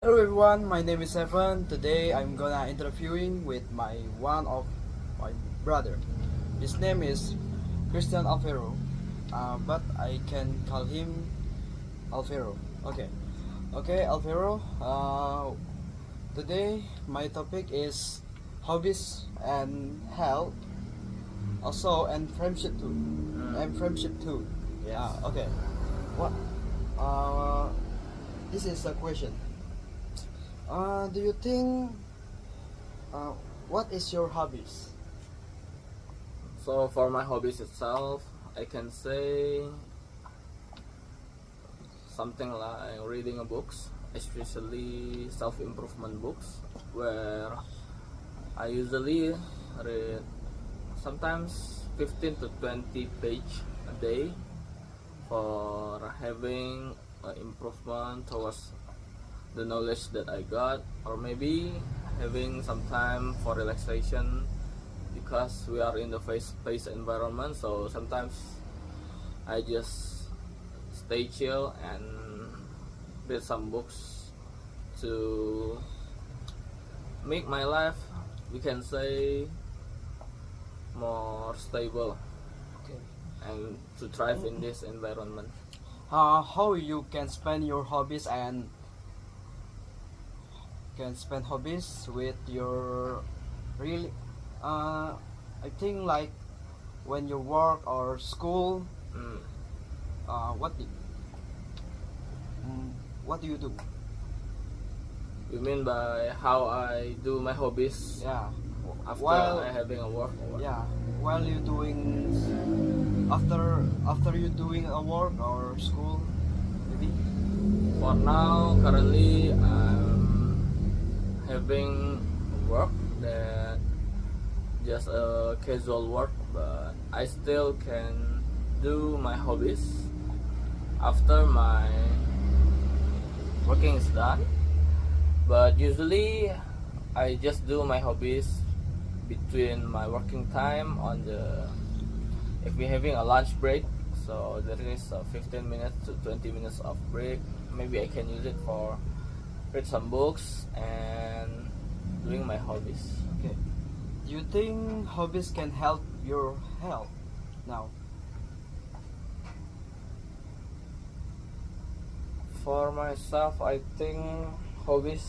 Hello everyone, my name is Evan. Today I'm gonna interviewing with one of my brother. His name is Christian Alfero, but I can call him Alfero. Okay, Alfero. Today my topic is hobbies and health, also and friendship too. And friendship too. Yes. Okay. What? Uh, this is a question. Do you think what is your hobbies? So for my hobbies itself, I can say something like reading a books, especially self-improvement books, where I usually read sometimes 15 to 20 page a day for having improvement towards the knowledge that I got, or maybe having some time for relaxation because we are in the face environment. So sometimes I just stay chill and read some books to make my life, we can say, more stable Okay. and to thrive in this environment. How you can spend your hobbies and can spend hobbies with your really I think like when you work or school. Mm. uh, what do, mm, what do you do? You mean by how I do my hobbies Yeah. after While I having a work or what? yeah, while you doing after you doing a work or school, maybe. For now, currently I'm having work that just a casual work, but I still can do my hobbies after my working is done. But usually I just do my hobbies between my working time on the, if we're having a lunch break, so there is a 15 minutes to 20 minutes of break. Maybe I can use it for read some books and doing my hobbies. Okay. Do you think hobbies can help your health now? For myself, I think hobbies,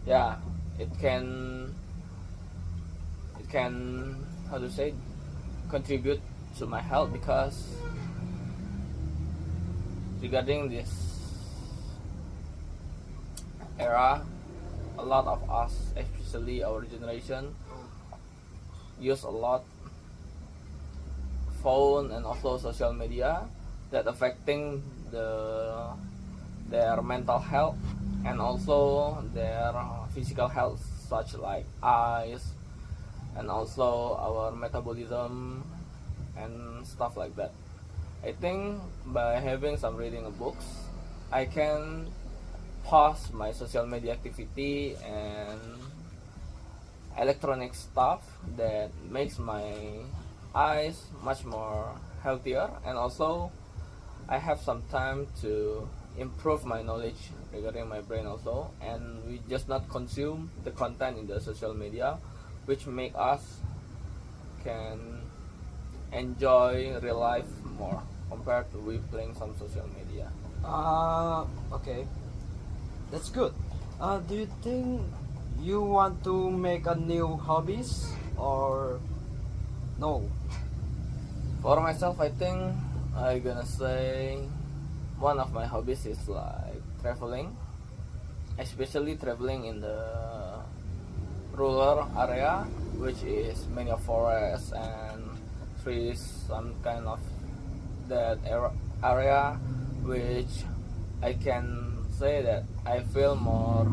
yeah, it can how to say, contribute to my health, because regarding this era, a lot of us, especially our generation, use a lot phone and also social media that affecting their mental health and also their physical health, such like eyes and also our metabolism and stuff like that. I think by having some reading of books, I can pause my social media activity and electronic stuff that makes my eyes much more healthier, and also I have some time to improve my knowledge regarding my brain also, and we just not consume the content in the social media, which make us can enjoy real life more compared to we playing some social media. Okay, that's good. Do you think you want to make a new hobbies or no? For myself, I think I gonna say one of my hobbies is like traveling, especially traveling in the rural area, which is many of forests and trees, some kind of that area, which I can say that I feel more,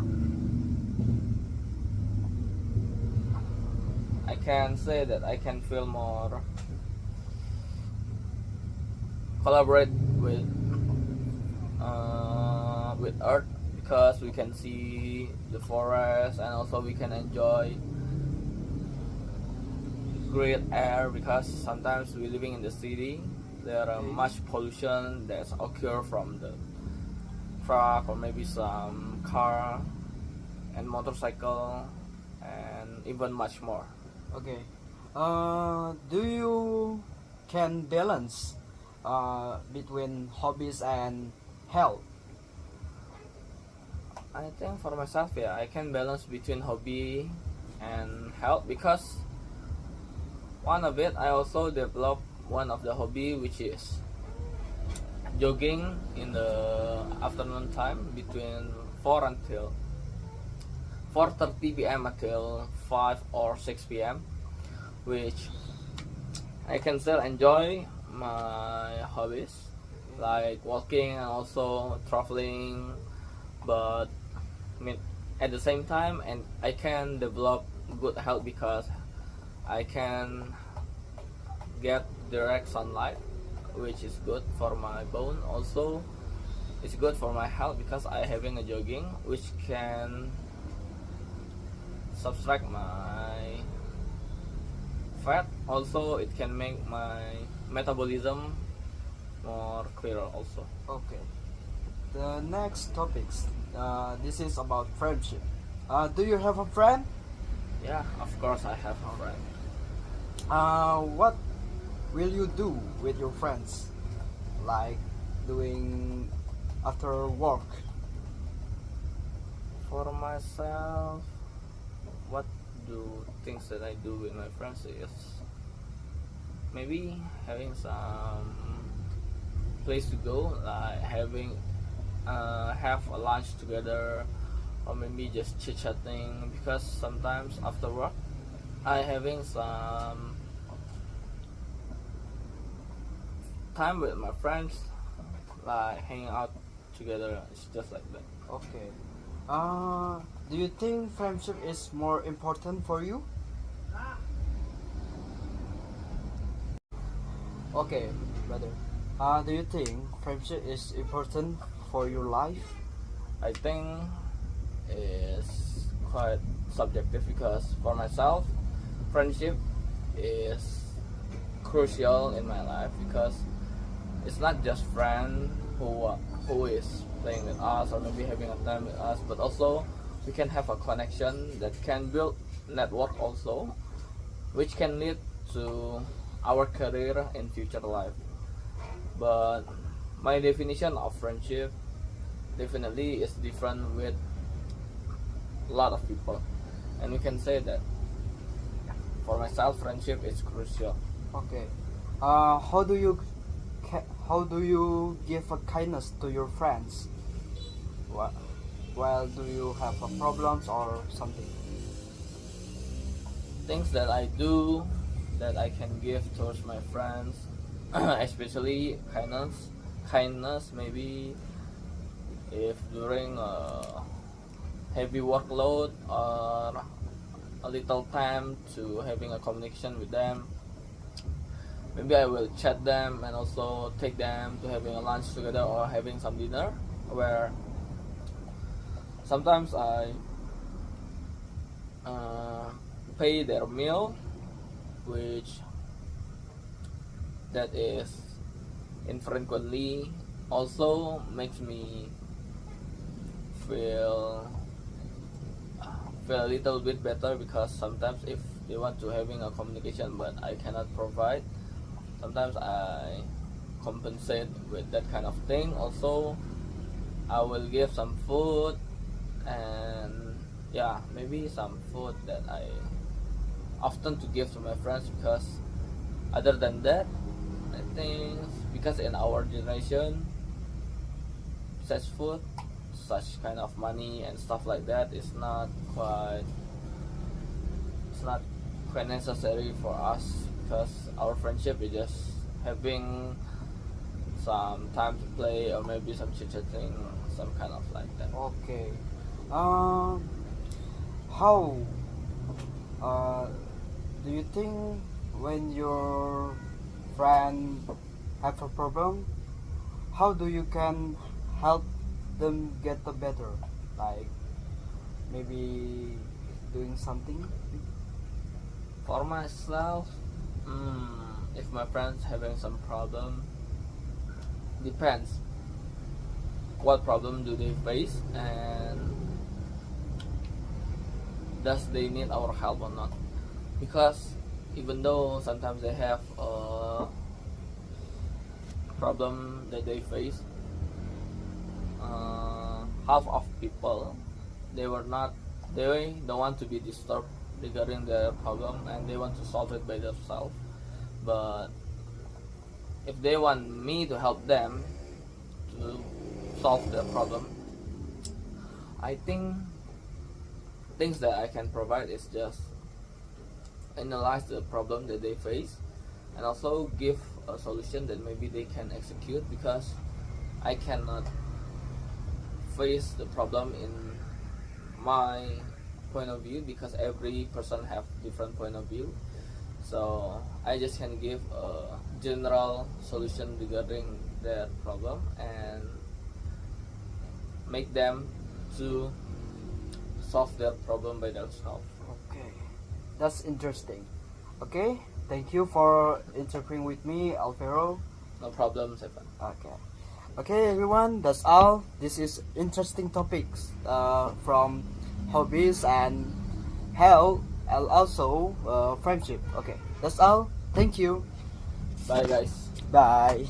I can say that I can feel more collaborate with earth, because we can see the forest and also we can enjoy great air, because sometimes we living in the city, there are much pollution that's occur truck or maybe some car and motorcycle and even much more. Okay. Do you can balance between hobbies and health? I think for myself, yeah, I can balance between hobby and health because one of it I also developed one of the hobby which is jogging in the afternoon time between 4:30 p.m. until 5 or 6 p.m. which I can still enjoy my hobbies like walking and also traveling, but at the same time, and I can develop good health because I can get direct sunlight, which is good for my bone. Also, it's good for my health because I having a jogging, which can subtract my fat. Also, it can make my metabolism more clearer. Also, Okay. The next topics. This is about friendship. Do you have a friend? yeah, of course, I have a friend. What will you do with your friends? Like doing after work? For myself, what do things that I do with my friends is maybe having some place to go, like having have a lunch together, or maybe just chit chatting. Because sometimes after work, I having some time with my friends, like hanging out together. It's just like that. Okay. Do you think friendship is more important for you? Okay, brother. Do you think friendship is important for your life? I think is quite subjective because for myself, friendship is crucial in my life because it's not just friend who is playing with us or maybe having a time with us, but also we can have a connection that can build network also, which can lead to our career in future life. But my definition of friendship definitely is different with a lot of people, and we can say that for myself friendship is crucial. Okay. How do you give a kindness to your friends? Wha- While do you have a problems or something? Things that I do that I can give towards my friends, especially kindness maybe if during a heavy workload or a little time to having a communication with them, maybe I will chat them and also take them to having a lunch together or having some dinner where sometimes I uh, pay their meal, which that is infrequently also makes me feel feel a little bit better because sometimes if they want to having a communication but I cannot provide, sometimes I compensate with that kind of thing. Also, I will give some food and yeah, maybe some food that I often to give to my friends because other than that, I think because in our generation, such food, such kind of money and stuff like that is not quite it's not quite necessary for us because our friendship is just having some time to play or maybe some chit chatting, some kind of like that. Okay. How uh, do you think when your friend have a problem, how do you can help them get the better? Like maybe doing something? For myself, if my friends having some problem, depends. what problem do they face, and does they need our help or not. Because even though sometimes they have a problem that they face, half of people, they don't want to be disturbed regarding their problem, and they want to solve it by themselves. But if they want me to help them to solve their problem, I think things that I can provide is just analyze the problem that they face, and also give a solution that maybe they can execute, because I cannot face the problem in my point of view, because every person have different point of view. So I just can give a general solution regarding their problem and make them to solve their problem by themselves. Okay, that's interesting. Okay, thank you for interpreting with me, Alvaro. No problem, Stefan. Okay. Okay, everyone, that's all. This is interesting topics from hobbies and health and also friendship. Okay, that's all. Thank you. Bye, guys. Bye.